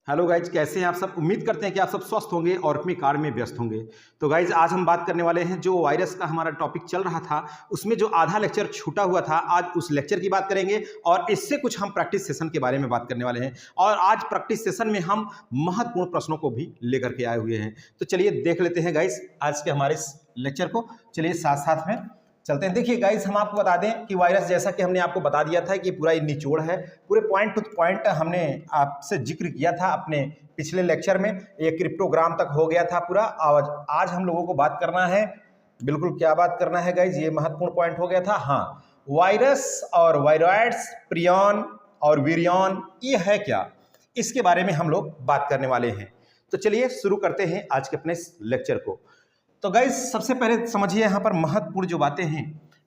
Hello guys, कैसे हैं आप सब। उम्मीद करते हैं कि आप सब स्वस्थ होंगे और अपने कार्य में व्यस्त होंगे। तो गाइज आज हम बात करने वाले हैं, जो वायरस का हमारा टॉपिक चल रहा था उसमें जो आधा लेक्चर छूटा हुआ था, आज उस लेक्चर की बात करेंगे और इससे कुछ हम प्रैक्टिस सेशन के बारे में बात करने वाले हैं। और आज प्रैक्टिस सेशन में हम महत्वपूर्ण प्रश्नों को भी लेकर के आए हुए हैं। तो चलिए देख लेते हैं गाइज आज के हमारे इस लेक्चर को। चलिए साथ साथ में चलते हैं। देखिए गाइस, हम आपको बता दें कि वायरस, जैसा कि हमने आपको बता दिया था कि पूरा निचोड़ है, पूरे पॉइंट टू पॉइंट हमने आपसे जिक्र किया था अपने पिछले लेक्चर में। ये क्रिप्टोग्राम तक हो गया था पूरा। आज हम लोगों को बात करना है, बिल्कुल क्या बात करना है गाइज, ये महत्वपूर्ण पॉइंट हो गया था। हाँ, वायरस और वायरॉइड्स, प्रियॉन और विरियॉन, ये है क्या, इसके बारे में हम लोग बात करने वाले हैं। तो चलिए शुरू करते हैं आज के अपने लेक्चर को। तो गाइज सबसे पहले समझिए यहाँ पर महत्वपूर्ण जो बातें हैं।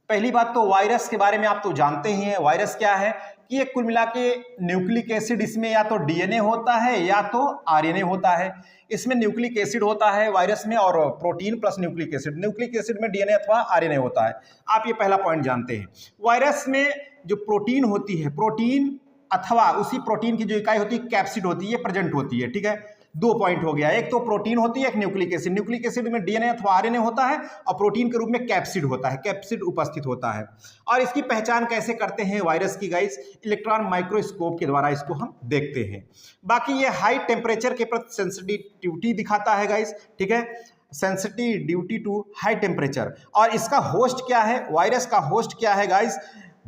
पहली बात तो वायरस के बारे में आप तो जानते ही हैं। वायरस क्या है कि ये कुल मिला के न्यूक्लिक एसिड, इसमें या तो डीएनए होता है या तो आरएनए होता है। इसमें न्यूक्लिक एसिड होता है वायरस में, और protein plus nucleic acid. Nucleic acid में डीएनए अथवा आरएनए होता है। आप ये पहला पॉइंट जानते हैं। वायरस में जो प्रोटीन होती है, प्रोटीन अथवा उसी प्रोटीन की जो इकाई होती है कैप्सिड होती है, ये प्रेजेंट होती है। ठीक है, दो पॉइंट हो गया। एक तो प्रोटीन होती है, एक न्यूक्लिक एसिड। न्यूक्लिक एसिड में डीएनए अथवा आरएनए होता है और प्रोटीन के रूप में कैप्सिड होता है, कैप्सिड उपस्थित होता है। और इसकी पहचान कैसे करते हैं वायरस की गाइस? इलेक्ट्रॉन माइक्रोस्कोप के द्वारा इसको हम देखते हैं। बाकी ये हाई टेम्परेचर के प्रति सेंसिटिविटी दिखाता है गाइस। ठीक है, सेंसिटिविटी टू हाई टेम्परेचर। और इसका होस्ट क्या है, वायरस का होस्ट क्या है गाइस?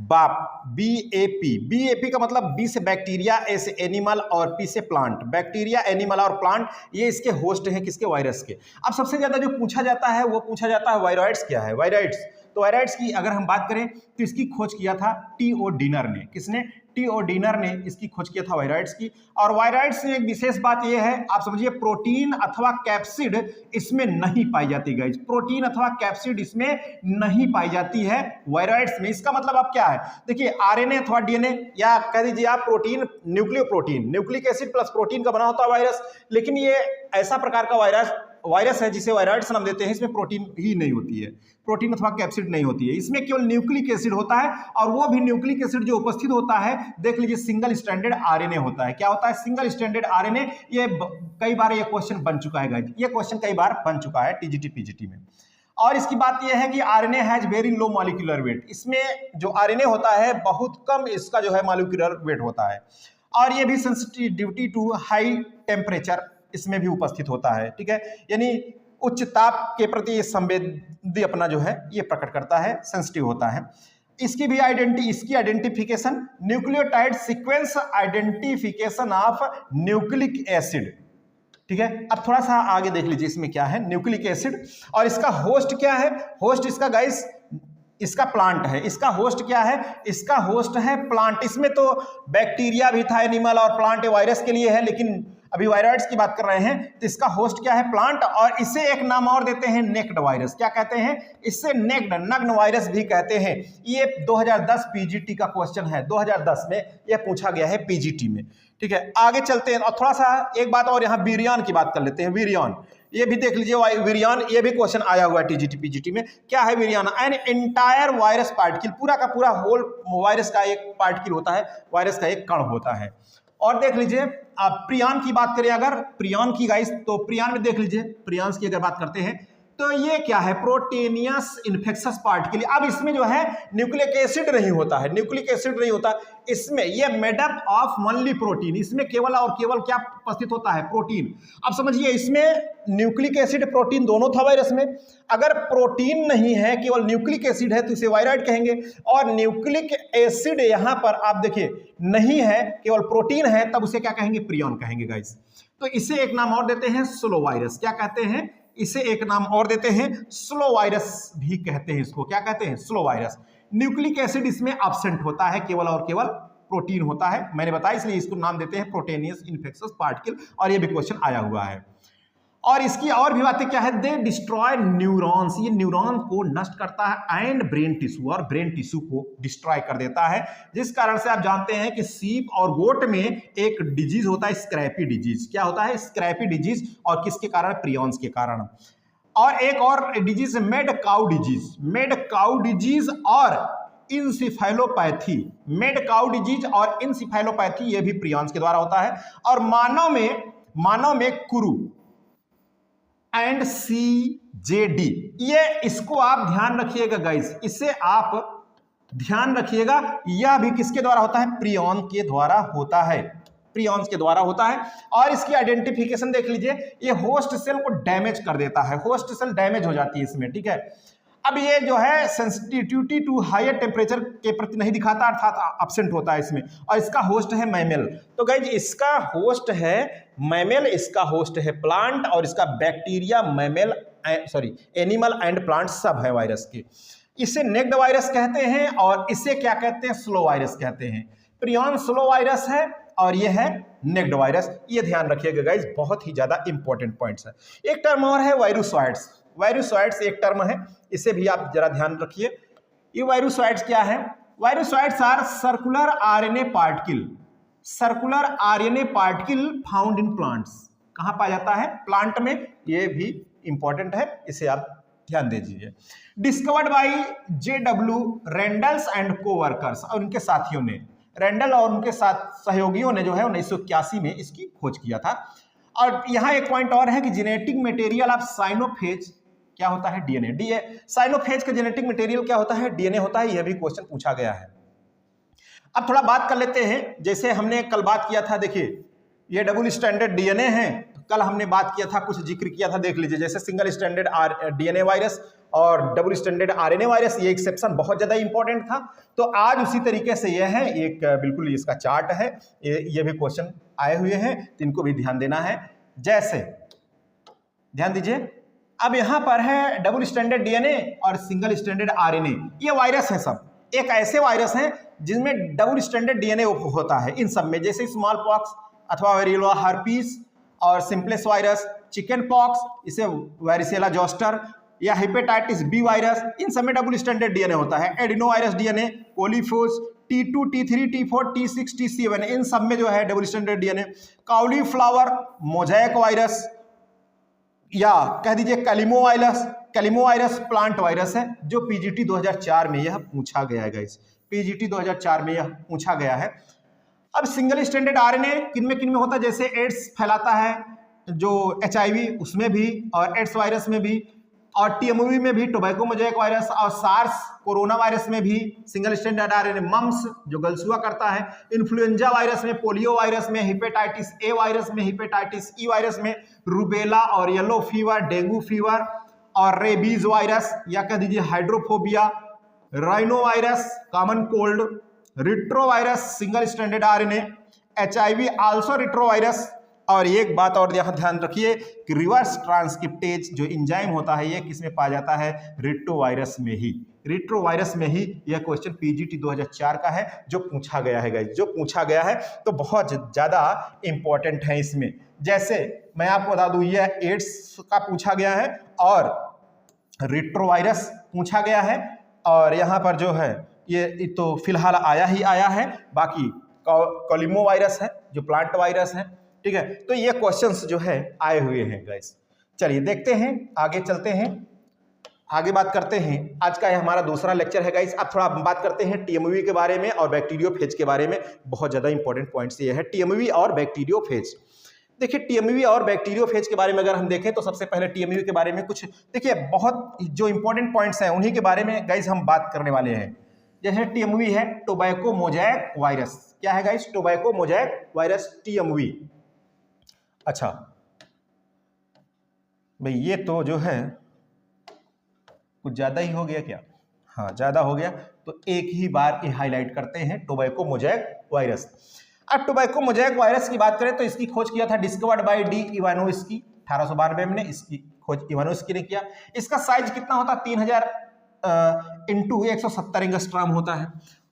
बीएपी। बीएपी का मतलब बी से बैक्टीरिया, ए से एनिमल और पी से प्लांट। बैक्टीरिया, एनिमल और प्लांट, ये इसके होस्ट हैं, किसके? वायरस के। अब सबसे ज्यादा जो पूछा जाता है वो पूछा जाता है वायरॉइड्स क्या है, वायरॉइड्स। तो वायरॉइड्स की अगर हम बात करें तो इसकी खोज किया था टी.ओ. डीनर ने। किसने? टी.ओ. डीनर ने इसकी खोज किया था वायरॉइड्स की। और वायरॉइड्स में एक विशेष बात यह है, आप समझिए, प्रोटीन अथवा कैप्सिड इसमें नहीं पाई जाती गाइस। प्रोटीन अथवा कैप्सिड इसमें नहीं पाई जाती है वायरॉइड्स में। इसका मतलब अब क्या है? देखिए, आरएनए अथवा डीएनए, या कह दीजिए आप protein, protein, nucleic acid plus protein का बना होता है वायरस। लेकिन ये ऐसा प्रकार का वायरस है जिसे वायरॉइड्स नाम देते हैं। इसमें प्रोटीन ही नहीं होती है, प्रोटीन अथवा कैप्सिड नहीं होती है। इसमें केवल न्यूक्लिक एसिड होता है, और वो भी न्यूक्लिक एसिड जो उपस्थित होता है, देख लीजिए, सिंगल स्ट्रैंडेड आरएनए होता है। क्या होता है? Single stranded RNA. ये कई बार ये क्वेश्चन बन चुका है गाइस, ये क्वेश्चन कई बार बन चुका है टीजीटी पीजीटी में। और इसकी बात यह है कि RNA has very low molecular weight. इसमें जो आरएनए होता है बहुत कम इसका जो है मॉलिक्यूलर वेट होता है। और ये भी सेंसिटिविटी टू हाई टेम्परेचर इसमें भी उपस्थित होता है। ठीक है, यानी उच्च ताप के प्रति ये संवेदी अपना जो है ये प्रकट करता है, सेंसिटिव होता है। इसकी भी इसकी identification, nucleotide sequence identification of nucleic acid. ठीक है, अब थोड़ा सा आगे देख लीजिए, इसमें क्या है? Nucleic acid. और इसका होस्ट क्या है? होस्ट इसका गाइस, इसका प्लांट है। इसका होस्ट क्या है? इसका होस्ट है प्लांट। इसमें तो बैक्टीरिया भी था, एनिमल और प्लांट वायरस के लिए है, लेकिन अभी वायरॉइड्स की बात कर रहे हैं। तो इसका होस्ट क्या है? प्लांट। और इसे एक नाम और देते हैं, नेक्ड वायरस। क्या कहते हैं इससे? नेक्ड, नग्न वायरस भी कहते हैं। ये 2010 पीजीटी का क्वेश्चन है, 2010 में यह पूछा गया है पीजीटी में। ठीक है, आगे चलते हैं और थोड़ा सा एक बात और, यहाँ विरियॉन की बात कर लेते हैं। विरियॉन, ये भी देख लीजिए, विरियॉन, ये भी क्वेश्चन आया हुआ है टीजीटी पीजीटी में। क्या है विरियॉन? एन एंटायर वायरस पार्टिकल, पूरा का पूरा होल वायरस का एक पार्टिकल होता है, वायरस का एक कण होता है। और देख लीजिए, आप प्रियॉन की बात करें अगर, प्रियॉन की गाइस, तो प्रियॉन में देख लीजिए, प्रियॉन्स की अगर बात करते हैं तो ये क्या है? प्रोटेनियस इन्फेक्शस पार्टिकल। अब इसमें जो है न्यूक्लिक एसिड नहीं होता है, न्यूक्लिक एसिड नहीं होता इसमें। ये मेडअप ऑफ ओनली प्रोटीन। इसमें केवल और केवल क्या उपस्थित होता है? प्रोटीन। अब समझिए, इसमें न्यूक्लिक एसिड प्रोटीन दोनों था वायरस में। अगर प्रोटीन नहीं है, केवल न्यूक्लिक एसिड है, तो इसे वायरॉइड कहेंगे। और न्यूक्लिक एसिड यहां पर आप देखिए नहीं है, केवल प्रोटीन है, तब उसे क्या कहेंगे? प्रियॉन कहेंगे गाइस। तो इसे एक नाम और देते हैं, स्लो वायरस। क्या कहते हैं? इसे एक नाम और देते हैं, स्लो वायरस भी कहते हैं इसको। क्या कहते हैं? Slow virus. न्यूक्लिक एसिड इसमें एब्सेंट होता है, केवल और केवल प्रोटीन होता है, मैंने बताया, इसलिए इसको नाम देते हैं प्रोटेनियस इन्फेक्शस पार्टिकल। और ये भी क्वेश्चन आया हुआ है। और इसकी और भी बातें क्या है? दे डिस्ट्रॉय न्यूरॉन्स। ये न्यूरॉन को नष्ट करता है, एंड ब्रेन टिश्यू, और ब्रेन टिश्यू को डिस्ट्रॉय कर देता है। जिस कारण से आप जानते हैं कि सीप और गोट में एक डिजीज होता है, स्क्रैपी डिजीज। क्या होता है? Scrapie disease. और किसके कारण? प्रियॉन्स के कारण। और एक और disease, mad cow disease. Mad cow disease और इंसिफेलोपैथी, मेड काउ डिजीज और इंसिफेलोपैथी ये भी प्रियॉन्स के द्वारा होता है। और मानव में कुरु एंड CJD, ये इसको आप ध्यान रखिएगा गाइस, इसे आप ध्यान रखिएगा, यह भी किसके द्वारा होता है? प्रियॉन के द्वारा होता है, प्रियॉन्स के द्वारा होता है। और इसकी आइडेंटिफिकेशन देख लीजिए, ये होस्ट सेल को डैमेज कर देता है, होस्ट सेल डैमेज हो जाती है इसमें, ठीक है। अब ये जो है सेंसिटिविटी टू हायर टेम्परेचर के प्रति नहीं दिखाता, अर्थात एब्सेंट होता है इसमें। और इसका होस्ट है मैमल। तो गाइज इसका होस्ट है मैमल, इसका होस्ट है प्लांट, और इसका bacteria, mammal animal and plant सब है वायरस के। इसे नेक्ड वायरस कहते हैं और इसे क्या कहते हैं? स्लो वायरस कहते हैं। प्रियॉन स्लो वायरस है और ये है नेक्ड वायरस, ये ध्यान रखिएगा गाइज, बहुत ही ज्यादा इंपॉर्टेंट पॉइंट्स है। एक टर्म और है वायरुसॉइड्स, वायरुसॉइड्स एक टर्म है, इसे भी आप जरा ध्यान रखिए। ये वायरुसॉइड्स क्या है? Virusoids are circular RNA particle, circular RNA particle found in plants. कहां पाया जाता है? प्लांट में, ये भी इंपॉर्टेंट है, इसे आप ध्यान दे दीजिए। Discovered by JW Randles and coworkers, और उनके साथियों ने, रेंडल और उनके साथ सहयोगियों ने जो है 1981 में इसकी खोज किया था। और यहां एक पॉइंट और है कि जेनेटिक मटेरियल ऑफ साइनोफेज क्या होता है? DNA। साइनोफेज का जेनेटिक मटेरियल क्या होता है? DNA होता है, यह भी क्वेश्चन पूछा गया है। अब थोड़ा बात कर लेते हैं, जैसे हमने कल बात किया था, देखिए ये डबल स्टैंडर्ड DNA है, कल हमने बात किया था, कुछ जिक्र किया था, देख लीजिए, जैसे सिंगल स्टैंडर्ड DNA वायरस और डबल स्टैंडर्ड RNA वायरस, ये एक्सेप्शन बहुत ज्यादा इंपॉर्टेंट था। तो आज उसी तरीके से ये है, एक बिल्कुल इसका चार्ट है, ये भी क्वेश्चन आए हुए हैं, तो इनको भी ध्यान देना है। जैसे ध्यान दीजिए, अब यहां पर है डबल स्टैंडर्ड DNA और सिंगल स्टैंडर्ड RNA, ये वायरस है सब, एक ऐसे वायरस हैं जिनमें डबल स्टैंडर्ड DNA होता है इन सब में, जैसे स्मॉल पॉक्स अथवा वेरियोला हर्पीस और सिंपलेक्स वायरस, चिकन पॉक्स, इसे वेरिसेला जोस्टर, या हेपेटाइटिस B वायरस, इन सब में डबल स्टैंडर्ड DNA होता है। Adenovirus DNA, coliphages, T2, T3, T4, T6, T7, इन सब में जो है double standard DNA। Cauliflower mosaic virus, या कह दीजिए कैलिमो वायरस प्लांट वायरस है, जो PGT 2004 में यह पूछा गया है गाइस, PGT 2004 में यह पूछा गया है। अब सिंगल स्टैंडर्ड RNA किन में होता है? जैसे एड्स फैलाता है जो HIV, उसमें भी, और एड्स वायरस में भी, और TMV में भी, टोबैको मोज़ेक वायरस, और सार्स कोरोना वायरस में भी सिंगल स्टैंडर्ड RNA। मम्स जो गलसुआ करता है, इन्फ्लुएंजा वायरस में, पोलियो वायरस में, हेपेटाइटिस A वायरस में, हेपेटाइटिस E वायरस में, रूबेला और येलो फीवर, डेंगू फीवर, और रेबीज वायरस, या कह दीजिए hydrophobia, rhino virus, common cold, retrovirus single standard RNA, HIV also retrovirus. और एक बात और यहाँ ध्यान रखिए कि रिवर्स ट्रांसक्रिप्टेज जो एंजाइम होता है, ये किसमें पाया जाता है? रिट्रोवायरस में ही, रिट्रोवायरस में ही। यह क्वेश्चन PGT 2004 का है, जो पूछा गया है गाइस, जो पूछा गया है, तो बहुत ज़्यादा इंपॉर्टेंट है इसमें। जैसे मैं आपको बता दूं, यह एड्स का पूछा गया है और रिट्रोवायरस पूछा गया है, और यहाँ पर जो है ये तो फिलहाल आया ही आया है, बाकी कैलिमो वायरस है जो प्लांट वायरस है, ठीक है। तो ये क्वेश्चंस जो है आए हुए हैं गाइस। चलिए देखते हैं, आगे चलते हैं, आगे बात करते हैं। आज का हमारा दूसरा लेक्चर है गाइस। अब थोड़ा बात करते हैं TMV के बारे में और बैक्टीरियोफेज के बारे में। बहुत ज़्यादा इंपॉर्टेंट पॉइंट्स ये है, TMV और बैक्टीरियोफेज। देखिए TMV और बैक्टीरियोफेज के बारे में अगर हम देखें तो सबसे पहले TMV के बारे में कुछ देखिए, बहुत जो इंपॉर्टेंट पॉइंट्स हैं उन्हीं के बारे में गाइस हम बात करने वाले हैं। जैसे TMV है टोबैको मोज़ेक वायरस। क्या है guys? Tobacco mosaic virus, TMV। अच्छा भाई, ये तो जो है कुछ ज़्यादा ही हो गया क्या? हाँ, ज़्यादा हो गया, तो एक ही बार ये हाईलाइट करते हैं, टोबैको मोज़ेक वायरस। अब टोबैको मोज़ेक वायरस की बात करें तो इसकी खोज किया था डिस्कवर्ड बाय D. इवानोव्स्की 1892 में, इसकी खोज इवानोव्स्की ने किया। इसका साइज कितना होता है? 3000 × 170 एंगस्ट्रॉम होता है।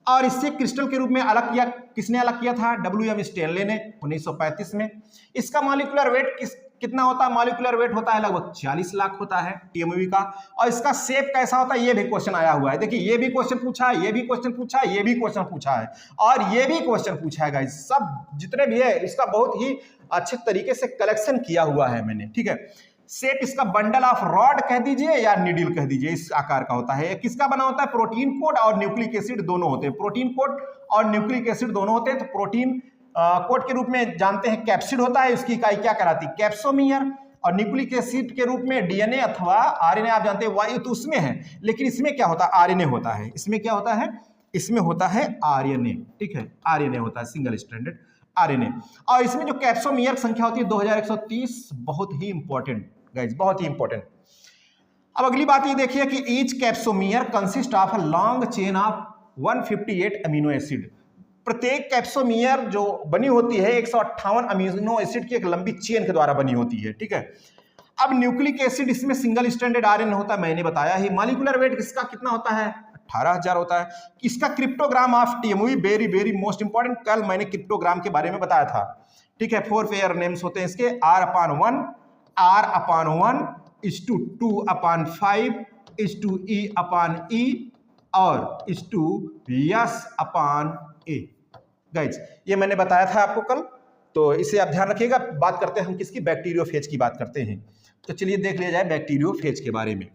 और इससे क्रिस्टल के रूप में अलग किया, किसने अलग किया था? WM स्टैनले ने 1935 में। इसका मॉलिक्यूलर वेट कितना होता है? मॉलिक्यूलर वेट होता है लगभग 40 लाख होता है TMV का। और इसका शेप कैसा होता है? ये भी क्वेश्चन आया हुआ है। देखिए, ये भी क्वेश्चन पूछा है, ये भी क्वेश्चन पूछा है, ये भी क्वेश्चन पूछा है, और ये भी क्वेश्चन पूछा है गाइस। सब जितने भी है इसका बहुत ही अच्छे तरीके से कलेक्शन किया हुआ है मैंने, ठीक है। शेप इसका बंडल ऑफ रॉड कह दीजिए या नीडल कह दीजिए, इस आकार का होता है। किसका बना होता है? प्रोटीन कोड और न्यूक्लिक एसिड दोनों होते हैं। प्रोटीन कोड और न्यूक्लिक एसिड दोनों होते हैं। तो प्रोटीन कोड के रूप में जानते हैं कैप्सिड होता है, उसकी इकाई क्या कहलाती है? कैप्सोमीयर। और न्यूक्लिक एसिड के रूप में डीएनए अथवा आरएनए आप जानते हैं, वायु तो उसमें है, लेकिन इसमें क्या होता है? आरएनए होता है। इसमें क्या होता है? इसमें होता है आरएनए, ठीक है, आरएनए होता है, सिंगल स्ट्रैंडेड आरएनए। और इसमें जो कैप्सोमीयर संख्या होती है 2130, बहुत ही इंपॉर्टेंट गाइज, बहुत ही इंपॉर्टेंट। अब अगली बात ये देखिए कि each capsomere consist of a long chain of 158 amino acid. प्रत्येक कैप्सोमीयर जो बनी होती है 158 अमीनो एसिड की एक लंबी चेन के द्वारा बनी होती है, ठीक है। अब न्यूक्लिक एसिड इसमें सिंगल स्ट्रैंडेड आरएनए होता है, मैंने बताया ही। मॉलिक्यूलर वेट इसका कितना होता है? 18,000 होता है। इसका cryptogram of TMV very very most important, कल मैंने क्रिप्टोग्राम के बारे में बताया था, ठीक है। 4 पेयर नेम्स होते हैं इसके, R/1, R/1 is to 2/5 is to E/E और is to S/A। गाइज ये मैंने बताया था आपको कल, तो इसे आप ध्यान रखिएगा। बात करते हैं हम किसकी? बैक्टीरियोफेज की बात करते हैं। तो चलिए देख लिया जाए बैक्टीरियोफेज के बारे में।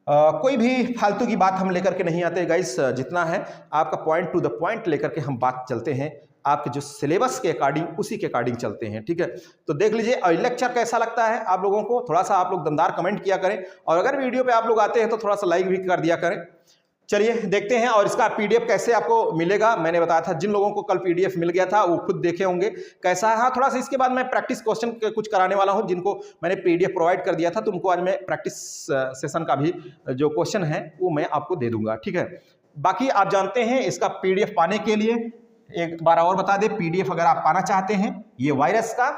कोई भी फालतू की बात हम लेकर के नहीं आते गाइस, जितना है आपका पॉइंट टू द पॉइंट लेकर के हम बात चलते हैं, आपके जो सिलेबस के अकॉर्डिंग उसी के अकॉर्डिंग चलते हैं, ठीक है। तो देख लीजिए और लेक्चर कैसा लगता है आप लोगों को, थोड़ा सा आप लोग दमदार कमेंट किया करें, और अगर वीडियो पे आप लोग आते हैं तो थोड़ा सा लाइक भी कर दिया करें। चलिए देखते हैं। और इसका पीडीएफ कैसे आपको मिलेगा, मैंने बताया था। जिन लोगों को कल पीडीएफ मिल गया था वो खुद देखे होंगे कैसा है। हाँ, थोड़ा सा इसके बाद मैं प्रैक्टिस क्वेश्चन कुछ कराने वाला हूँ। जिनको मैंने पीडीएफ प्रोवाइड कर दिया था तो उनको आज मैं प्रैक्टिस सेशन का भी जो क्वेश्चन है वो मैं आपको दे दूंगा, ठीक है। बाकी आप जानते हैं इसका पीडीएफ पाने के लिए एक बार और बता दें, पीडीएफ अगर आप पाना चाहते हैं ये वायरस का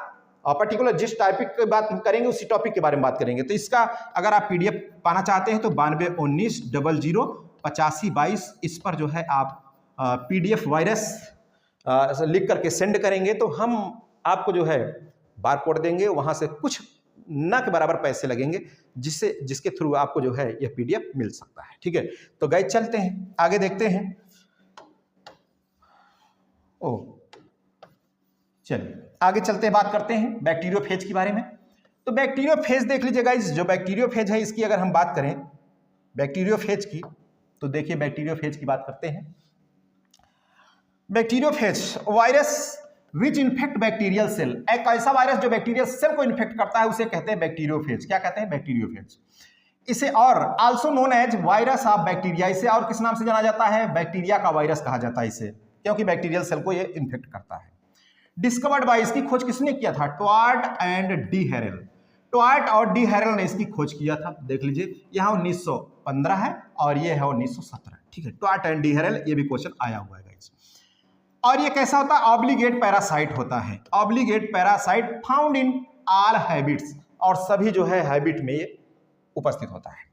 पर्टिकुलर जिस टॉपिक की बात करेंगे उसी टॉपिक के बारे में बात करेंगे, तो इसका अगर आप पीडीएफ पाना चाहते हैं तो 9219008522 इस पर जो है आप पीडीएफ वायरस लिख करके सेंड करेंगे तो हम आपको जो है बारकोड देंगे, वहां से कुछ न के बराबर पैसे लगेंगे जिसके थ्रू आपको जो है यह पीडीएफ मिल सकता है, ठीक है। तो गाइस चलते हैं आगे, देखते हैं। चलिए आगे चलते हैं, बात करते हैं बैक्टीरियोफेज के बारे में। तो बैक्टीरियोफेज देख लीजिए गाइस, जो बैक्टीरियोफेज है इसकी अगर हम बात करें बैक्टीरियोफेज की, तो देखिए बैक्टीरियोफेज की बात करते हैं। Bacteriophage virus which infect bacterial cell, एक ऐसा वायरस जो बैक्टीरियल सेल को इन्फेक्ट करता है उसे कहते हैं बैक्टीरियोफेज। क्या कहते हैं? बैक्टीरियोफेज। इसे और also known as virus of bacteria, इसे और किस नाम से जाना जाता है? बैक्टीरिया का वायरस कहा जाता है इसे, क्योंकि बैक्टीरियल सेल को यह इन्फेक्ट करता है। डिस्कवर्ड बाय, इसकी खोज किसने किया था? ट्वार्ट एंड डी हैरेल। ट्वार्ट और डी हैरेल ने इसकी खोज किया था। देख लीजिए यहाँ 1915 है और ये है 1917, ठीक है। ट्वार्ट एंड डी हैरेल, ये भी क्वेश्चन आया हुआ है गाइस। और ये कैसा होता है? ऑब्लिगेट पैरासाइट होता है। Obligate parasite found in all habits, और सभी जो है हैबिट में ये उपस्थित होता है।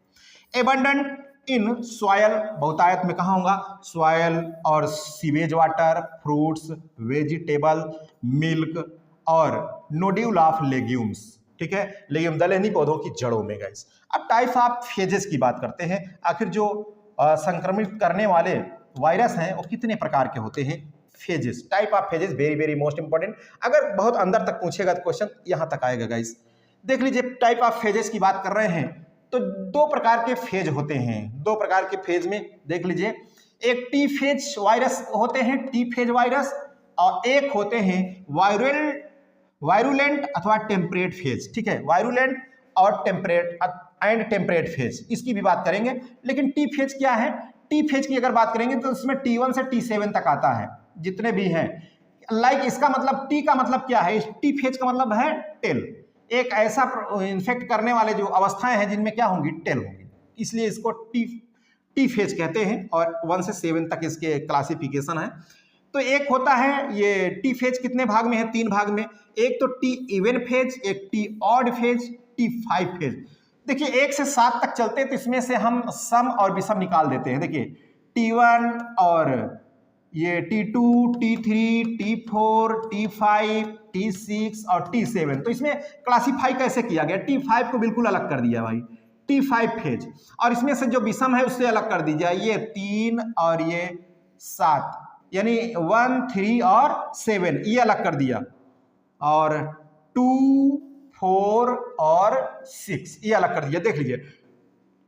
एबंडेंट इन सॉयल, बहुतायत में कहाँ होगा? सॉयल और sewage water, fruits, vegetable, milk और नोड्यूल ऑफ लेग्यूम्स, ठीक है। लेग्यूम दलहनी पौधों की जड़ों में गाइस। अब टाइप ऑफ फेजेस की बात करते हैं। आखिर जो संक्रमित करने वाले वायरस हैं वो कितने प्रकार के होते हैं? Phases, type of phases, very very most important. अगर बहुत अंदर तक पूछेगा तो क्वेश्चन यहाँ तक आएगा गाइस। देख लीजिए टाइप ऑफ फेजेस की बात कर रहे हैं तो दो प्रकार के फेज होते हैं। दो प्रकार के फेज में देख लीजिए, एक टी फेज वायरस होते हैं, टी फेज वायरस, और एक होते हैं वायरुलेंट अथवा टेम्परेट फेज, ठीक है। वायरुलेंट और टेम्परेट फेज, इसकी भी बात करेंगे। लेकिन टी फेज क्या है? टी फेज की अगर बात करेंगे तो उसमें T1 से T7 तक आता है, जितने भी हैं। लाइक इसका मतलब टी का मतलब क्या है? टी फेज का मतलब है टेल, एक ऐसा इन्फेक्ट करने वाले जो अवस्थाएं हैं जिनमें क्या होंगी? टेल होंगी, इसलिए इसको टी फेज कहते हैं। और 1 से 7 तक इसके क्लासिफिकेशन है। तो एक होता है ये टी फेज, कितने भाग में है? 3 भाग में। एक तो टी इवन फेज, एक T odd phase, T5 phase. देखिए 1 से 7 तक चलते हैं तो इसमें से हम सम और विषम निकाल देते हैं। देखिए T1 और ये T2, T3, T4, T5, T6 और T7। तो इसमें क्लासीफाई कैसे किया गया? T5 को बिल्कुल अलग कर दिया भाई, T5 फेज। और इसमें से जो विषम है उससे अलग कर दीजिए, ये 3 और ये 7, यानी 1, 3 और 7 ये अलग कर दिया। और 2, 4 और 6, ये अलग कर दिया। देख लीजिए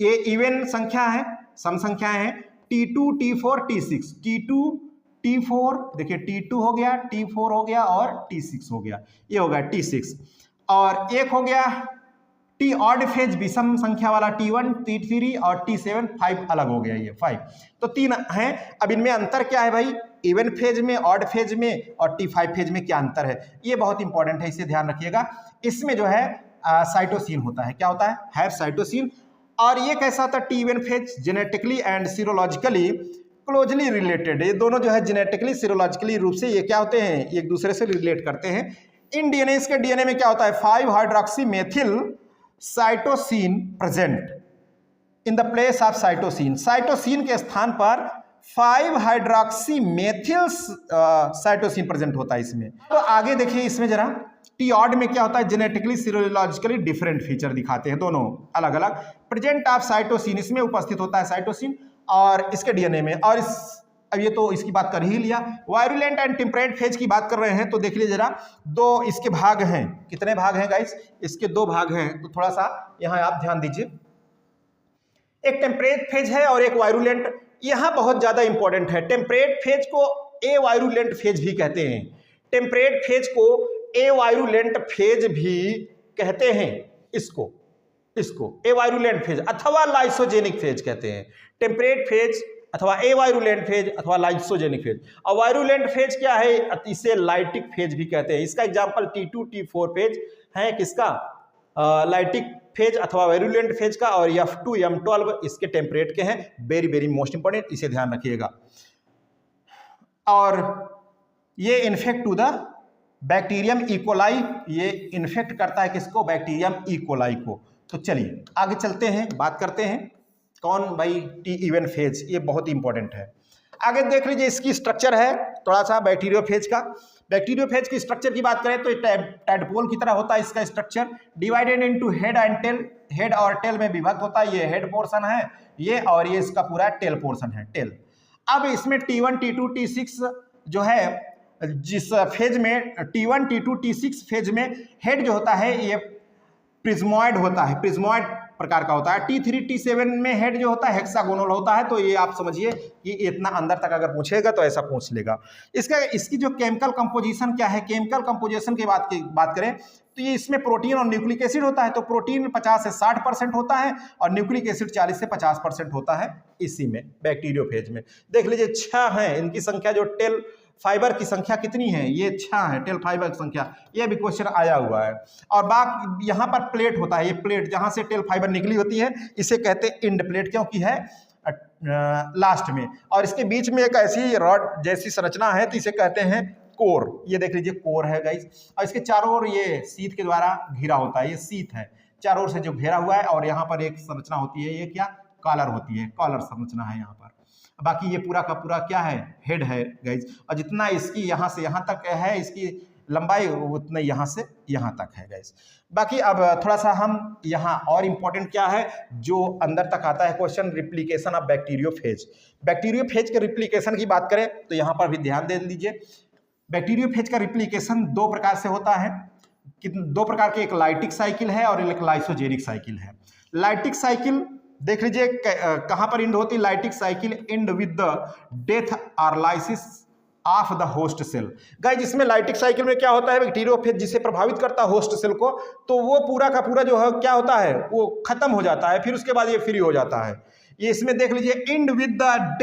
ये इवन संख्या है, सम संख्याएं हैं, T2 T4 T6, T2 T4, देखिए T2 हो गया, T4 हो गया और T6 हो गया, ये हो गया T6। और एक हो गया T ऑड फेज विषम संख्या वाला T1 T3 और T7, 5 अलग हो गया, ये 5। तो 3 हैं। अब इनमें अंतर क्या है भाई, इवन फेज में, ऑड फेज में और T5 फेज में क्या अंतर है, ये बहुत इंपॉर्टेंट है, इसे ध्यान रखिएगा। इसमें जो है साइटोसिन होता है, क्या होता है साइटोसिन। और ये कैसा होता है, T1 phage genetically and serologically closely related, ये दोनों जो है जेनेटिकली सीरोलॉजिकली रूप से ये क्या होते हैं, एक दूसरे से रिलेट करते हैं। इन डीएनए, इसके डीएनए में क्या होता है, 5 hydroxy methyl cytosine present in the place of cytosine, cytosine के स्थान पर 5 हाइड्रोक्सी मेथिल साइटोसिन प्रेजेंट होता है इसमें। तो आगे देखिए इसमें जरा, टी ऑड में क्या होता है, जेनेटिकली सीरोलॉजिकली डिफरेंट फीचर दिखाते हैं, दोनों अलग अलग। प्रेजेंट ऑफ साइटोसिन, इसमें उपस्थित होता है साइटोसिन और इसके डीएनए में। और अब ये तो इसकी बात कर ही लिया। वायरुलेंट एंड टेम्परेट फेज की बात कर रहे हैं, तो देख लीजिए जरा, 2 इसके भाग हैं। कितने भाग हैं गाइस, इसके 2 भाग हैं, तो थोड़ा सा यहाँ आप ध्यान दीजिए। एक टेम्परेट फेज है और एक वायरुलेंट, यहाँ बहुत ज्यादा इंपॉर्टेंट है। टेम्परेट फेज को ए वायरुलेंट फेज भी कहते हैं, टेम्परेट फेज को ए वायरुलेंट फेज भी कहते हैं, इसको ए वायरुलेंट फेज अथवा लाइसोजेनिक फेज कहते हैं। टेम्परेट फेज अथवा ए वायरुलेंट फेज अथवा लाइसोजेनिक फेज। और वायरुलेंट फेज क्या है, इसे लाइटिक फेज भी कहते हैं। इसका एग्जांपल T2 T4 फेज है, किसका, लाइटिक फेज अथवा वायरुलेंट फेज का। और F2 M12 इसके टेम्परेट के हैं। वेरी वेरी मोस्ट इंपॉर्टेंट, इसे ध्यान रखिएगा। और ये infect to the bacterium E coli, ये इन्फेक्ट करता है किसको, बैक्टीरियम इकोलाई को। तो चलिए आगे चलते हैं, बात करते हैं कौन भाई, टी इवन फेज, ये बहुत इंपॉर्टेंट है। आगे देख लीजिए इसकी स्ट्रक्चर है थोड़ा सा बैक्टीरियोफेज का। बैक्टीरियोफेज की स्ट्रक्चर की बात करें तो टैडपोल की तरह होता है इसका structure, divided into head and tail, head और टेल में विभक्त होता है। ये हेड पोर्शन है ये, और ये इसका पूरा टेल पोर्शन है, टेल। अब इसमें T1 T2 T6 जो है, जिस फेज में T1 T2 T6 फेज में हेड जो होता है ये प्रिज्मॉइड होता है, प्रिज्मॉइड प्रकार का होता है। T3 T7 में हेड जो होता है हेक्सागोनल होता है। तो ये आप समझिए कि इतना अंदर तक अगर पूछेगा तो ऐसा पूछ लेगा। इसकी जो केमिकल कंपोजिशन क्या है, केमिकल कंपोजिशन की बात करें तो ये इसमें प्रोटीन और न्यूक्लिक एसिड होता है। तो प्रोटीन 50 से 60% होता है और न्यूक्लिक एसिड 40 से 50% होता है इसी में, बैक्टीरियोफेज में। देख लीजिए 6 हैं इनकी संख्या, जो टेल फाइबर की संख्या कितनी है, ये 6 है टेल फाइबर की संख्या, ये भी क्वेश्चन आया हुआ है। और बाकी यहाँ पर प्लेट होता है, ये प्लेट जहाँ से टेल फाइबर निकली होती है इसे कहते हैं इंड प्लेट, क्योंकि है लास्ट में। और इसके बीच में एक ऐसी रॉड जैसी संरचना है तो इसे कहते हैं कोर। ये देख लीजिए कोर है गाइस। और इसके चारों ओर ये शीथ के द्वारा घिरा होता है, ये शीथ है चारों ओर से जो घेरा हुआ है। और यहाँ पर एक संरचना होती है, ये क्या, कॉलर होती है, कॉलर संरचना है यहाँ पर। बाकी ये पूरा का पूरा क्या है, हेड है गाइज। और जितना इसकी यहाँ से यहाँ तक है इसकी लंबाई, उतना यहाँ से यहाँ तक है गाइज। बाकी अब थोड़ा सा हम यहाँ और इम्पोर्टेंट क्या है जो अंदर तक आता है question, replication of bacteriophage. Bacteriophage के रिप्लिकेशन की बात करें तो यहाँ पर भी ध्यान दे लीजिए। बैक्टीरियोफेज का रिप्लिकेशन 2 प्रकार से होता है, 2 प्रकार के, एक लाइटिक साइकिल है और एक लाइसोजेनिक साइकिल है। लाइटिक साइकिल देख लीजिए कहां पर इंड होती है, lytic cycle end with the death और lysis of the host cell. Guys इसमें लाइटिक साइकिल में क्या होता है, बैक्टीरियोफेज जिसे प्रभावित करता है होस्ट सेल को, तो वो पूरा का पूरा जो है क्या होता है, वो खत्म हो जाता है, फिर उसके बाद ये फ्री हो जाता है। ये इसमें देख लीजिए इंड विद द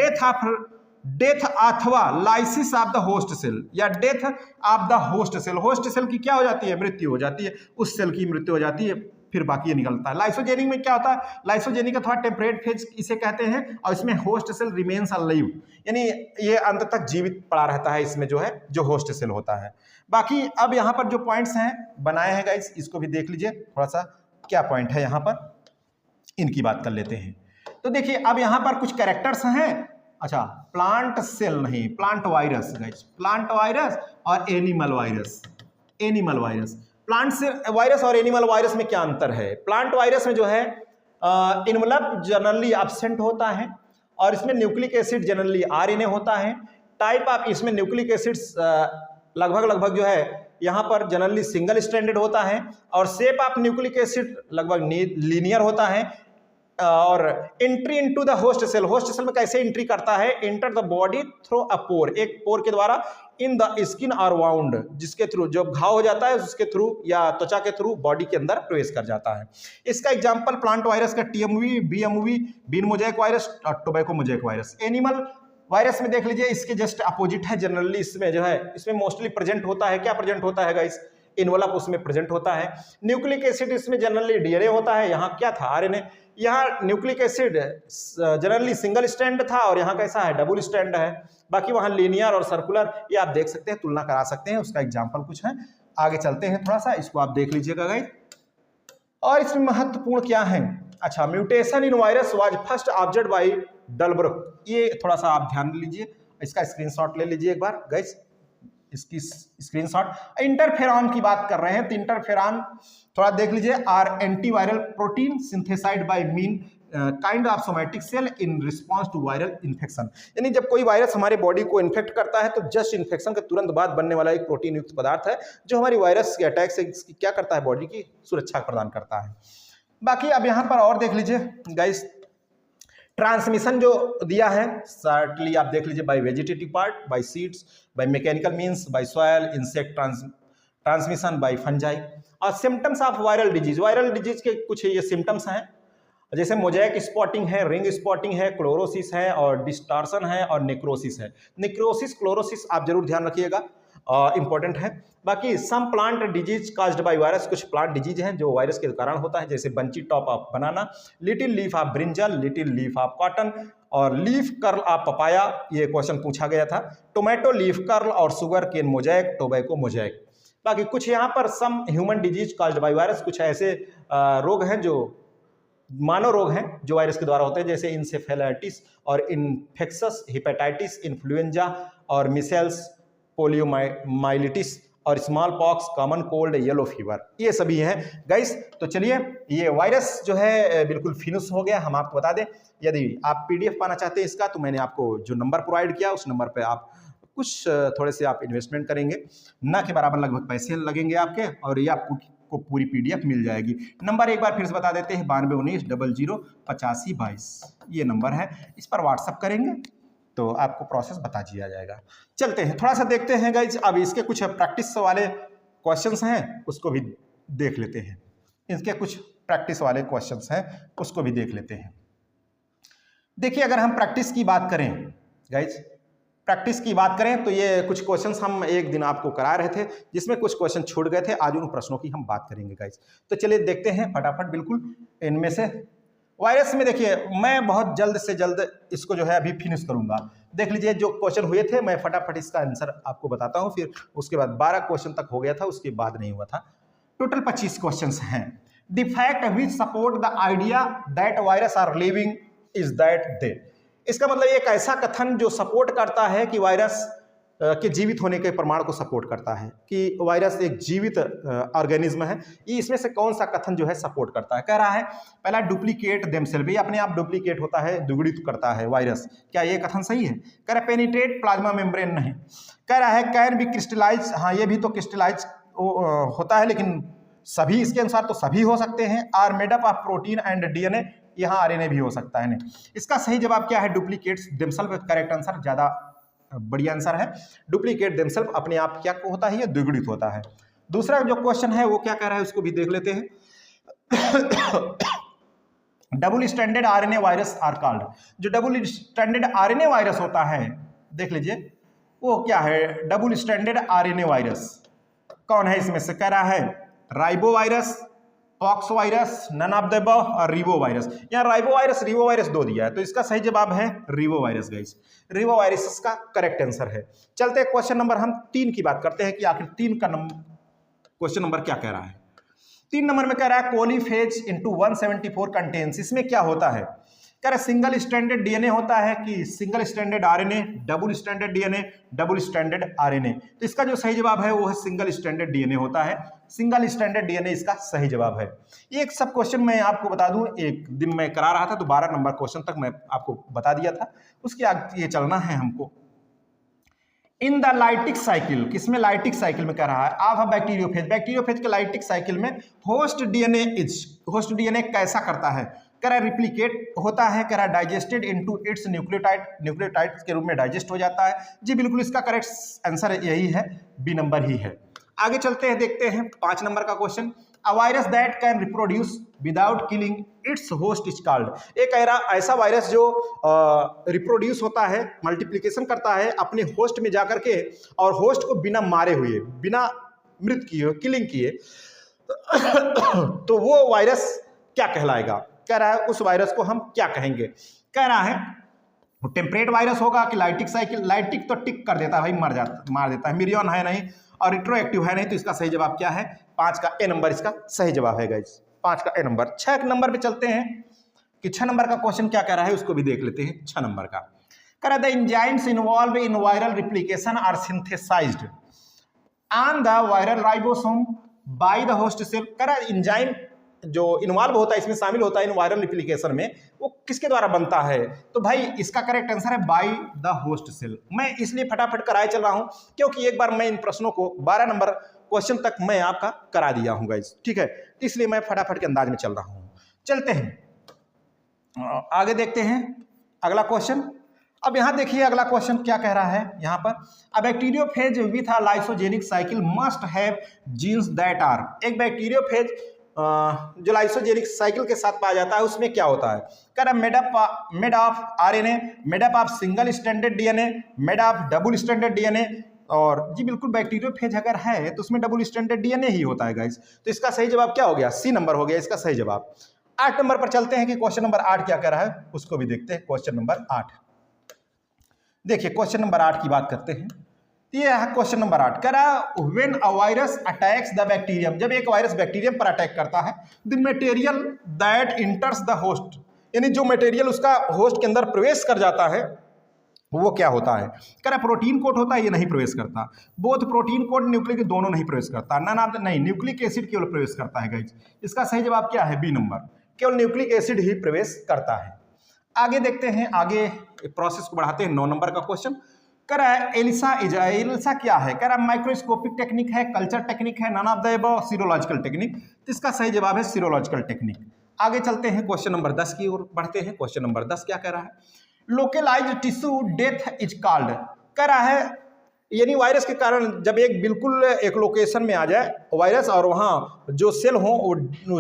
डेथ अथवा lysis of the host cell, या death of the host cell. Host cell की क्या हो जाती है, मृत्यु हो जाती है, उस सेल की मृत्यु हो जाती है, फिर बाकी ये निकलता है। लाइसोजेनिक में क्या होता है, लाइसोजेनिक अथवा टेम्परेट फेज इसे कहते हैं। और इसमें होस्ट सेल रिमेन्स अलाइव, यानी ये अंत तक जीवित पड़ा रहता है इसमें जो है, जो होस्ट सेल होता है। बाकी अब यहाँ पर जो पॉइंट्स हैं बनाए हैं गाइस, इसको भी देख लीजिए थोड़ा सा क्या पॉइंट है यहाँ पर, इनकी बात कर लेते हैं। तो देखिए अब यहाँ पर कुछ कैरेक्टर्स हैं। अच्छा, प्लांट सेल नहीं, plant virus guys, plant virus और animal virus. Animal virus, plant से वायरस और एनिमल वायरस में क्या अंतर है। प्लांट वायरस में जो है इनवलप जनरली एब्सेंट होता है और इसमें न्यूक्लिक एसिड जनरली आरएनए होता है। टाइप ऑफ इसमें न्यूक्लिक एसिड्स लगभग जो है यहाँ पर जनरली सिंगल स्ट्रैंडेड होता है और शेप ऑफ न्यूक्लिक एसिड लगभग लीनियर होता है। और entry into the host cell में कैसे एंट्री करता है, enter the body through a pore, एक पोर के द्वारा, इन द स्किन और वाउंड, जिसके थ्रू जब घाव हो जाता है उसके थ्रू या त्वचा के थ्रू बॉडी के अंदर प्रवेश कर जाता है। इसका एग्जांपल प्लांट वायरस का टीएमवी, बीएमवी, बीन मोजाइक वायरस और tobacco Mosaic virus. Animal virus में देख लीजिए इसके जस्ट अपोजिट है, जनरली इसमें जो है इसमें मोस्टली प्रेजेंट होता है, क्या प्रेजेंट होता है गाइस, इनवलप उसमें प्रेजेंट होता है। न्यूक्लिक एसिड इसमें जनरली डीएनए होता है, यहाँ क्या था आरएनए। यहाँ nucleic acid generally single strand था और यहाँ कैसा है, डबल स्ट्रैंड है। बाकी वहाँ लीनियर और सर्कुलर, ये आप देख सकते हैं, तुलना करा सकते हैं, उसका एग्जाम्पल कुछ है। आगे चलते हैं थोड़ा सा, इसको आप देख लीजिएगा गाइस। और इसमें महत्वपूर्ण क्या है, अच्छा, mutation in virus was first observed by Delbruck, ये थोड़ा सा आप ध्यान लीजिए, इसका स्क्रीनशॉट ले लीजिए एक बार गाइस, इसकी स्क्रीनशॉट। इंटरफेरॉन की बात कर रहे हैं तो इंटरफेरॉन थोड़ा देख लीजिए, are antiviral protein synthesized by mean kind of somatic cell in response to viral infection, यानी जब कोई वायरस हमारे बॉडी को इन्फेक्ट करता है तो जस्ट इन्फेक्शन के तुरंत बाद बनने वाला एक प्रोटीन युक्त पदार्थ है जो हमारी वायरस के अटैक से क्या करता है, बॉडी की सुरक्षा प्रदान करता है। बाकी अब यहाँ पर और देख लीजिए गाइस, ट्रांसमिशन जो दिया है सर्टली आप देख लीजिए, by vegetative part, by seeds, by mechanical means, by soil, insect transmission, by fungi. और सिम्टम्स ऑफ वायरल डिजीज के कुछ ये सिम्टम्स हैं, जैसे मोजाइक स्पॉटिंग है, रिंग स्पॉटिंग है, क्लोरोसिस है और डिस्टॉर्शन है और नेक्रोसिस है। नेक्रोसिस क्लोरोसिस आप जरूर ध्यान रखिएगा, इंपॉर्टेंट है। बाकी some plant disease caused by virus, कुछ प्लांट डिजीज हैं जो वायरस के कारण होता है, जैसे bunchy top of banana, little leaf of brinjal, little leaf of cotton और लीफ कर्ल ऑफ पपाया, ये क्वेश्चन पूछा गया था। टोमेटो लीफ कर्ल और sugar cane mosaic, tobacco mosaic. बाकी कुछ यहाँ पर some human disease caused by virus, कुछ ऐसे रोग हैं जो मानव रोग हैं जो वायरस के द्वारा होते हैं, जैसे इंसेफेलाइटिस और इन्फेक्शस हेपेटाइटिस, इन्फ्लुएंजा और मिसेल्स, पोलियोमाइलिटिस और small pox, common cold, yellow fever, ये सभी हैं गाइस। तो चलिए, ये वायरस जो है बिल्कुल फिनिश हो गया। हम आपको बता दें, यदि आप पीडीएफ पाना चाहते हैं इसका, तो मैंने आपको जो नंबर प्रोवाइड किया उस नंबर पे आप कुछ थोड़े से आप इन्वेस्टमेंट करेंगे, ना के बराबर लगभग पैसे लगेंगे आपके, और ये आपको पूरी पीडीएफ मिल जाएगी। नंबर एक बार फिर से बता देते हैं, 9219008522, ये नंबर है, इस पर व्हाट्सअप करेंगे तो आपको प्रोसेस बता दिया जाएगा। चलते हैं थोड़ा सा देखते हैं गाइज, अब इसके कुछ प्रैक्टिस वाले क्वेश्चंस हैं उसको भी देख लेते हैं, इसके कुछ प्रैक्टिस वाले क्वेश्चंस हैं उसको भी देख लेते हैं। देखिए, अगर हम प्रैक्टिस की बात करें गाइज, प्रैक्टिस की बात करें तो ये कुछ क्वेश्चंस हम एक दिन आपको करा रहे थे जिसमें कुछ क्वेश्चन छूट गए थे, आज उन प्रश्नों की हम बात करेंगे गाइज। तो चलिए देखते हैं फटाफट, बिल्कुल इनमें से वायरस में देखिए, मैं बहुत जल्द से जल्द इसको जो है अभी फिनिश करूंगा। देख लीजिए जो क्वेश्चन हुए थे, मैं फटाफट इसका आंसर आपको बताता हूं, फिर उसके बाद 12 क्वेश्चन तक हो गया था, उसके बाद नहीं हुआ था। टोटल 25 क्वेश्चन हैं। The fact which support the idea that virus are living is that they, इसका मतलब एक ऐसा कथन जो सपोर्ट करता है कि वायरस के जीवित होने के प्रमाण को सपोर्ट करता है कि वायरस एक जीवित ऑर्गेनिज्म है, ये इसमें से कौन सा कथन जो है सपोर्ट करता है। कह रहा है पहला, डुप्लीकेट देमसेल्फ, ये अपने आप डुप्लीकेट होता है, द्विगुणित करता है वायरस, क्या ये कथन सही है। कह रहा है पेनिट्रेट प्लाज्मा मेम्ब्रेन, नहीं। कह रहा है कैन बी क्रिस्टलाइज, हाँ ये भी तो क्रिस्टलाइज होता है, लेकिन सभी इसके अनुसार तो सभी हो सकते हैं। Are made up of protein and DNA, यहाँ आरएनए भी हो सकता है, नहीं। इसका सही जवाब क्या है, डुप्लीकेट्स देमसेल्फ, करेक्ट आंसर, ज्यादा बढ़िया आंसर है। डुप्लीकेट देमसेल्फ अपने आप क्या होता है, ये द्विगुणित होता है। दूसरा जो क्वेश्चन है वो क्या कह रहा है, उसको भी देख लेते हैं। Double standard RNA virus are called, जो डबल स्टैंडर्ड आरएनए वायरस होता है, देख लीजिए वो क्या है, डबल स्टैंडर्ड आरएनए वायरस कौन है इसमें से। कह रहा है ribo virus, pox virus, none of the above और रिबो वायरस। यहाँ राइबो वायरस, रिबो वायरस दो दिया है, तो इसका सही जवाब है ribo virus guys, ribo virus इसका करेक्ट आंसर है। चलते हैं क्वेश्चन नंबर हम 3 की बात करते हैं कि आखिर 3 का क्वेश्चन नंबर क्या कह रहा है। 3 नंबर में कह रहा है कोलीफेज इंटू 174 कंटेन्स, इसमें क्या होता है। कह रहा है सिंगल स्टैंडर्ड डीएनए होता है कि single standard RNA, double standard DNA, double standard RNA. तो इसका जो सही जवाब है वो है सिंगल स्टैंडर्ड डीएनए होता है, सिंगल स्टैंडर्ड डीएनए इसका सही जवाब है। एक सब क्वेश्चन मैं आपको बता दूं, एक दिन मैं करा रहा था तो 12 नंबर क्वेश्चन तक मैं आपको बता दिया था, उसके आगे ये चलना है हमको। इन द लाइटिक साइकिल, किसमें? लाइटिक साइकिल में कह रहा है आप बैक्टीरियोफेज, बैक्टीरियोफेज के लाइटिक साइकिल में होस्ट डीएनए कैसा करता है? कह रहा है रिप्लिकेट होता है, कह रहा है डाइजेस्टेड इनटू इट्स न्यूक्लियोटाइड के रूप में डाइजेस्ट हो जाता है। जी बिल्कुल, इसका करेक्ट आंसर यही है, बी नंबर ही है। आगे चलते हैं, देखते हैं 5 नंबर का question. A virus that can reproduce without killing it's host is called. एक ऐसा वायरस जो रिप्रोड्यूस होता है, मल्टीप्लिकेशन करता है अपने होस्ट में जाकर के, और होस्ट को बिना मारे हुए, बिना मृत किए, किलिंग किए, तो वो वायरस क्या कहलाएगा? कह रहा है उस वायरस को हम क्या कहेंगे? कह रहा है टेम्परेट वायरस होगा कि लाइटिक साइकिल? लाइटिक तो टिक कर देता है भाई, मार देता है, मिरियन है नहीं और रिट्रोएक्टिव है नहीं, तो इसका सही जवाब क्या है? 5 का ए नंबर इसका सही जवाब है गाइस, 5 का ए नंबर। 6 नंबर पे चलते हैं कि 6 नंबर का क्वेश्चन क्या कह रहा है, उसको भी देख लेते हैं। 6 नंबर का कह रहा है the enzymes involve in viral replication are synthesized on the viral ribosome by the host cell. कह रहा है एंजाइम जो इन्वॉल्व होता है, इसमें शामिल होता है इन वायरल रिप्लिकेशन में, वो किसके द्वारा बनता है? तो भाई इसका करेक्ट आंसर है बाय द होस्ट सेल। मैं इसलिए फटाफट कराए चल रहा हूं क्योंकि एक बार मैं इन प्रश्नों को 12 नंबर क्वेश्चन तक मैं आपका करा दिया हूं गाइस, ठीक है, इसलिए मैं फटाफट के अंदाज में चल रहा हूं। चलते हैं आगे, देखते हैं अगला क्वेश्चन। अब यहां देखिए अगला क्वेश्चन क्या कह रहा है यहां पर, a bacteriophage with a lysogenic cycle must have genes that are. एक बैक्टीरियोफेज जो लाइसोजेनिक साइकिल के साथ पाया जाता है उसमें क्या होता है? कह रहा made of RNA, made up of single stranded DNA, made of double stranded DNA. और जी बिल्कुल, बैक्टीरियोफेज अगर है तो उसमें डबल स्ट्रैंडेड डीएनए ही होता है गाइस, तो इसका सही जवाब क्या हो गया? सी नंबर हो गया इसका सही जवाब। 8 नंबर पर चलते हैं कि क्वेश्चन नंबर 8 क्या कह रहा है, उसको भी देखते हैं। क्वेश्चन नंबर 8 देखिए, क्वेश्चन नंबर 8 की बात करते हैं। ये है क्वेश्चन नंबर 8, कह रहा when a virus attacks the bacterium, जब एक वायरस बैक्टीरियम पर अटैक करता है, the material that इंटर्स the host, यानी जो मटेरियल उसका होस्ट के अंदर प्रवेश कर जाता है वो क्या होता है? कह रहा प्रोटीन कोट होता है, ये नहीं प्रवेश करता। बोथ प्रोटीन कोट न्यूक्लिक दोनों नहीं प्रवेश करता। नहीं, न्यूक्लिक एसिड केवल प्रवेश करता है गाइस, इसका सही जवाब क्या है? बी नंबर, केवल न्यूक्लिक एसिड ही प्रवेश करता है। आगे देखते हैं, आगे प्रोसेस को बढ़ाते हैं। 9 नंबर का क्वेश्चन कह रहा है एलिसा क्या है? कह रहा है माइक्रोस्कोपिक टेक्निक है, कल्चर टेक्निक है, none of the above, serological technique. तो इसका सही जवाब है सीरोलॉजिकल टेक्निक। आगे चलते हैं, क्वेश्चन नंबर 10 की ओर बढ़ते हैं। क्वेश्चन नंबर 10 क्या कह रहा है? Localized tissue death is called. कह रहा है यानी वायरस के कारण जब एक बिल्कुल एक लोकेशन में आ जाए वायरस और वहाँ जो सेल हो,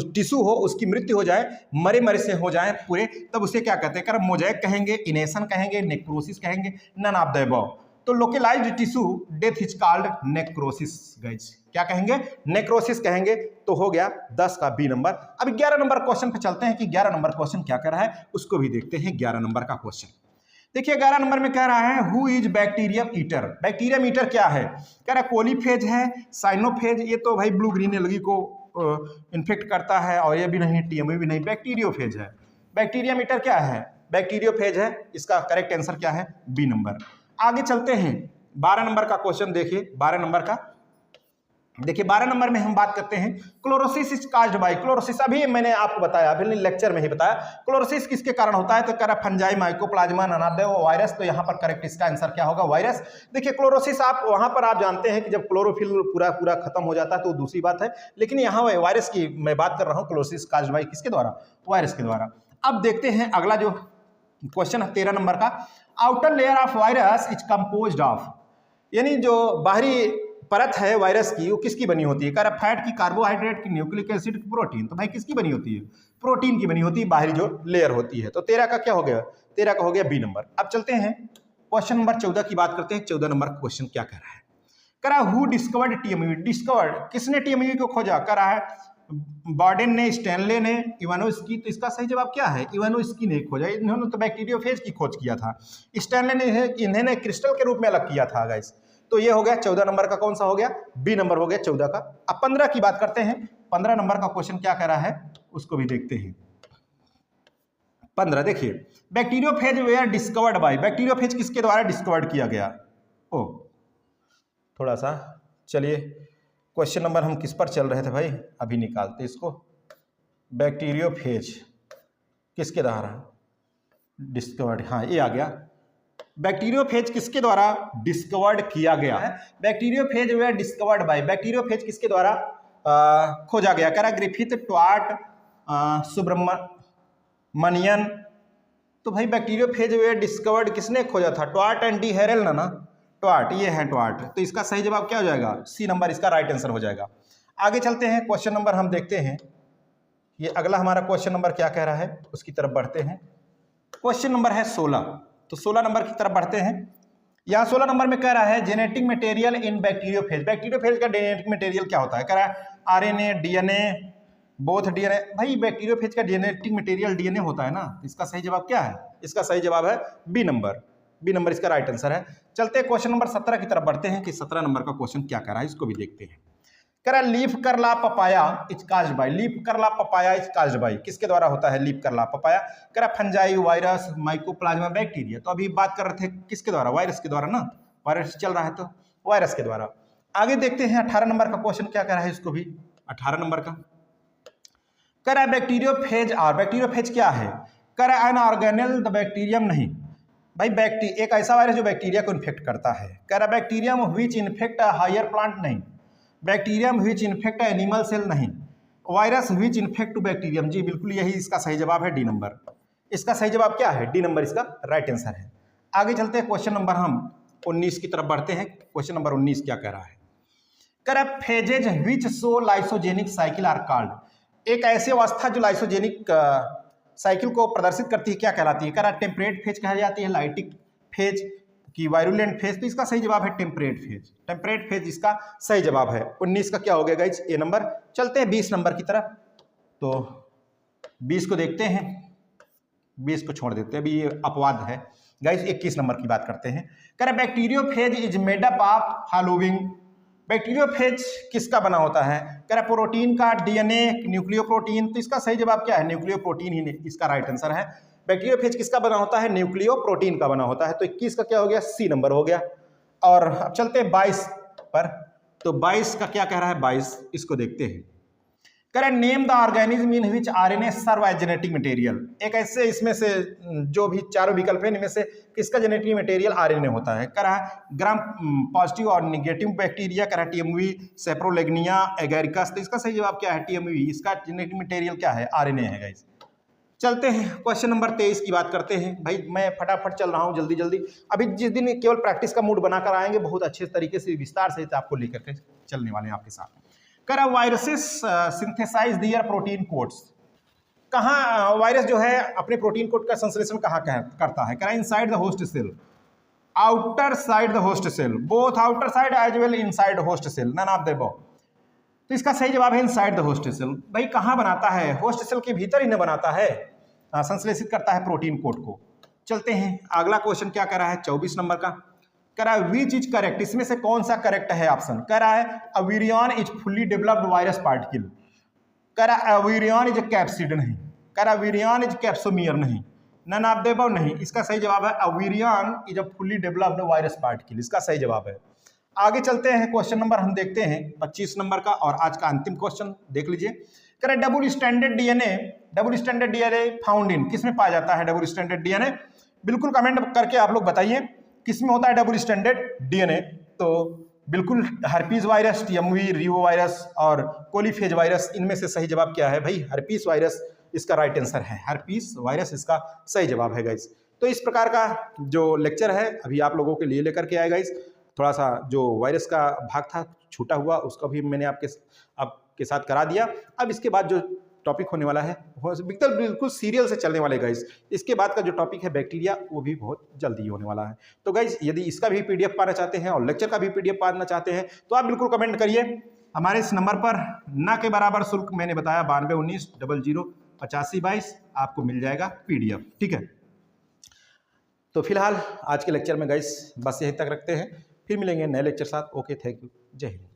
टिश्यू हो, उसकी मृत्यु हो जाए, मरे मरे से हो जाए पूरे, तब उसे क्या कहते हैं? कर मोज़ेक कहेंगे, इनेशन कहेंगे, नेक्रोसिस कहेंगे, नन ऑफ द अबव। तो localized tissue death is called necrosis guys. क्या कहेंगे? नेक्रोसिस कहेंगे। तो हो गया 10 का बी नंबर। अब 11 नंबर क्वेश्चन पे चलते हैं कि 11 नंबर क्वेश्चन क्या कर रहा है, उसको भी देखते हैं। 11 नंबर का क्वेश्चन देखिए, 11 नंबर में कह रहा है who is bacterium eater. Bacterium eater क्या है? कह रहा है कोलीफेज है, साइनोफेज, ये तो भाई ब्लू ग्रीन एलगी को इन्फेक्ट करता है, और ये भी नहीं, टीएमई भी नहीं, बैक्टीरियोफेज है। बैक्टीरियम ईटर क्या है? बैक्टीरियोफेज है। इसका करेक्ट आंसर क्या है? B number. आगे चलते हैं, 12 नंबर का क्वेश्चन देखिए। 12 नंबर का देखिए, 12 नंबर में हम बात करते हैं chlorosis is caused by. Chlorosis अभी मैंने आपको बताया, अभी लेक्चर में ही बताया, क्लोरोसिस किसके कारण होता है? तो कह रहा फंजाई, माइकोप्लाज्मा, ननादे वायरस। तो यहाँ पर करेक्ट इसका आंसर क्या होगा? वायरस। देखिए क्लोरोसिस आप वहाँ पर आप जानते हैं कि जब क्लोरोफिल पूरा खत्म हो जाता है तो दूसरी बात है, लेकिन यहाँ वायरस की मैं बात कर रहा हूँ। क्लोरोसिस काज्ड बाय किसके द्वारा? वायरस के द्वारा। अब देखते हैं अगला जो क्वेश्चन है 13 नंबर का, outer layer of virus is composed of, यानी जो बाहरी परत है वायरस की वो किसकी बनी होती है? कह रहा फैट की, कार्बोहाइड्रेट की, न्यूक्लिक एसिड की, प्रोटीन। तो भाई किसकी बनी होती है? प्रोटीन की बनी होती है, बाहरी जो लेयर होती है। तो 13 का क्या हो गया? 13 का हो गया बी नंबर। अब चलते हैं क्वेश्चन नंबर 14 की बात करते हैं। 14 नंबर क्वेश्चन क्या कह रहा है? कह रहा हु डिस्कवर्ड टीएमयू। डिस्कवर्ड किसने टीएमयू को खोजा? कह रहा है बॉर्डन ने, स्टैनले ने, इवानोस्की। तो इसका सही जवाब क्या है? इवानोस्की ने खोजा। इन्होंने तो बैक्टीरियोफेज की खोज किया था। स्टैनले ने इन्हें क्रिस्टल के रूप में अलग किया था गाइस। तो ये हो गया 14 नंबर का, कौन सा हो गया? बी नंबर हो गया 14 का। अब 15 की बात करते हैं। 15 नंबर का क्वेश्चन क्या कह रहा है उसको भी देखते हैं। 15 देखिए, bacteriophage were discovered by. Bacteriophage किसके द्वारा डिस्कवर्ड किया गया? ओ थोड़ा सा चलिए, क्वेश्चन नंबर हम किस पर चल रहे थे भाई, अभी निकालते इसको। बैक्टीरियोफेज किसके द्वारा डिस्कवर्ड, हाँ ये आ गया। बैक्टीरियोफेज किसके द्वारा डिस्कवर्ड किया गया है? Bacteriophage were discovered by, bacteriophage किसके द्वारा खोजा गया? कह रहा ग्रिफिथ, ट्वार्ट, सुब्रमनियन। तो भाई बैक्टीरियोफेज वे डिस्कवर्ड किसने खोजा था? ट्वार्ट एंड डी हेरेल ना, ट्वार्ट, ये है ट्वार्ट। तो इसका सही जवाब क्या हो जाएगा? सी नंबर इसका राइट आंसर हो जाएगा। आगे चलते हैं, क्वेश्चन नंबर हम देखते हैं। ये अगला हमारा क्वेश्चन नंबर क्या कह रहा है उसकी तरफ बढ़ते हैं। क्वेश्चन नंबर है 16। तो 16 नंबर की तरफ बढ़ते हैं। यहाँ 16 नंबर में कह रहा है genetic material in bacteriophage. Bacteriophage का जेनेटिक मटेरियल क्या होता है? कह रहा है आरएनए, डीएनए, बोथ डीएनए। भाई बैक्टीरियोफेज का जेनेटिक मटेरियल डीएनए होता है ना। इसका सही जवाब क्या है? इसका सही जवाब है बी नंबर। बी नंबर इसका राइट आंसर है। चलते हैं क्वेश्चन नंबर 17 की तरफ बढ़ते हैं कि 17 नंबर का क्वेश्चन क्या कह रहा है, इसको भी देखते हैं। कह रहा है लीफ करला papaya is caused by, leaf करला पपाया इज काज्ड बाय, किसके द्वारा होता है लीफ करला पपाया? कह रहा फंजाई, वायरस, माइकोप्लाज्मा, बैक्टीरिया। तो अभी बात कर रहे थे किसके द्वारा? वायरस के द्वारा ना, वायरस चल रहा है तो वायरस के द्वारा। आगे देखते हैं 18 नंबर का क्वेश्चन क्या कह रहा है, इसको भी 18 नंबर का। कह रहा है बैक्टीरियोफेज आर, बैक्टीरियोफेज क्या है? कह रहा है एन ऑर्गेनेल द बैक्टीरियम, नहीं भाई एक ऐसा वायरस जो बैक्टीरिया को इन्फेक्ट करता है। कह रहा bacterium which infect a higher plant, नहीं। Bacterium which infect a animal cell, नहीं। Virus which infect to bacterium, जी बिल्कुल यही इसका सही जवाब है, डी नंबर। इसका सही जवाब क्या है? डी नंबर इसका राइट आंसर है। आगे चलते हैं, क्वेश्चन नंबर हम 19 की तरफ बढ़ते हैं। क्वेश्चन नंबर 19 क्या कह रहा है? कह रहा है phages which show lysogenic cycle are called, एक ऐसी अवस्था जो लाइसोजेनिक साइकिल को प्रदर्शित करती है क्या कहलाती है? कह रहा टेम्परेट फेज कहा जाती है, लाइटिक फेज की वायरुलेंट फेज। तो इसका सही जवाब है टेम्परेट फेज। टेम्परेट फेज इसका सही जवाब है। 19 का क्या हो गया गाइज? ए नंबर। चलते हैं 20 नंबर की तरफ। तो 20 को देखते हैं, 20 को छोड़ देते हैं, अभी ये अपवाद है गाइज। 21 नंबर की बात करते हैं। कह रहा bacteriophage is made up of following, bacteriophage किसका बना होता है? कह रहा प्रोटीन का, डीएनए, न्यूक्लियोप्रोटीन। तो इसका सही जवाब क्या है? न्यूक्लियोप्रोटीन ही इसका राइट आंसर है। बैक्टीरियोफेज किसका बना होता है? न्यूक्लियोप्रोटीन का बना होता है। तो 21 का क्या हो गया? सी नंबर हो गया। और अब चलते हैं 22 पर। तो 22 का क्या कह रहा है? 22 इसको देखते हैं। कह रहा name the organism in which RNA serve as genetic material, एक ऐसे इसमें से जो भी चारों विकल्प है इनमें से किसका जेनेटिक मटेरियल आरएनए होता है? कह रहा है ग्राम पॉजिटिव और निगेटिव बैक्टीरिया, कह रहा टीएमवी, सेप्रोलेग्निया, एगेरिकस। तो इसका सही जवाब क्या है? टीएमवी। इसका जेनेटिक मटेरियल क्या है? आरएनए है गाइस। चलते हैं क्वेश्चन नंबर 23 की बात करते हैं। भाई मैं फटाफट चल रहा हूँ, जल्दी जल्दी। अभी जिस दिन केवल प्रैक्टिस का मूड बनाकर आएंगे, बहुत अच्छे तरीके से विस्तार से आपको लेकर के चलने वाले हैं आपके साथ। कह रहा वायरसेस सिंथेसाइज दियर प्रोटीन कोड्स, कहाँ वायरस जो है अपने प्रोटीन कोड का संश्लेषण कहाँ करता है? कह रहा inside the host cell, outer side the host cell, both outer side as well inside host cell, none of the above. तो इसका सही जवाब है इनसाइड द होस्ट सेल। भाई कहाँ बनाता है? होस्ट सेल के भीतर इन्हें बनाता है, संश्लेषित करता है प्रोटीन कोड को। चलते हैं अगला क्वेश्चन क्या कर रहा है 24 नंबर का। कह रहा है विच इज करेक्ट, इसमें से कौन सा करेक्ट है ऑप्शन? कह रहा है a virion is fully developed virus particle. कह रहा है अविरियन इज कैप्सिड, नहीं। कह रहा है अविरियन इज कैप्सोमियर, नहीं। नन ऑफ द अबव, नहीं। इसका सही जवाब है a virion is a fully developed virus particle, इसका सही जवाब है। आगे चलते हैं, क्वेश्चन नंबर हम देखते हैं 25 नंबर का और आज का अंतिम क्वेश्चन देख लीजिए। कह रहा है double standard DNA found in, किस में पाया जाता है डबल स्टैंडर्ड डीएनए? बिल्कुल कमेंट करके आप लोग बताइए किस में होता है डबल स्टैंडर्ड डीएनए। तो बिल्कुल हर्पीज वायरस, टीएमवी, रियो वायरस और कोलीफेज वायरस, इनमें से सही जवाब क्या है? भाई हर्पीस वायरस इसका राइट आंसर है। हर्पीस वायरस इसका सही जवाब है गाइस। तो इस प्रकार का जो लेक्चर है अभी आप लोगों के लिए लेकर के आए गाइस। थोड़ा सा जो वायरस का भाग था छूटा हुआ उसका भी मैंने आपके साथ करा दिया। अब इसके बाद जो टॉपिक होने वाला है बिल्कुल सीरियल से चलने वाले गाइस। इसके बाद का जो टॉपिक है बैक्टीरिया, वो भी बहुत जल्दी होने वाला है। तो गाइस यदि इसका भी पीडीएफ पाना चाहते हैं और लेक्चर का भी पीडीएफ पाना चाहते हैं तो आप बिल्कुल कमेंट करिए हमारे इस नंबर पर। ना के बराबर शुल्क मैंने बताया 9219 00 8522, आपको मिल जाएगा पीडीएफ, ठीक है। तो फिलहाल आज के लेक्चर में गाइस बस यहीं तक रखते हैं, फिर मिलेंगे नए लेक्चर साथ। ओके, थैंक यू, जय हिंद।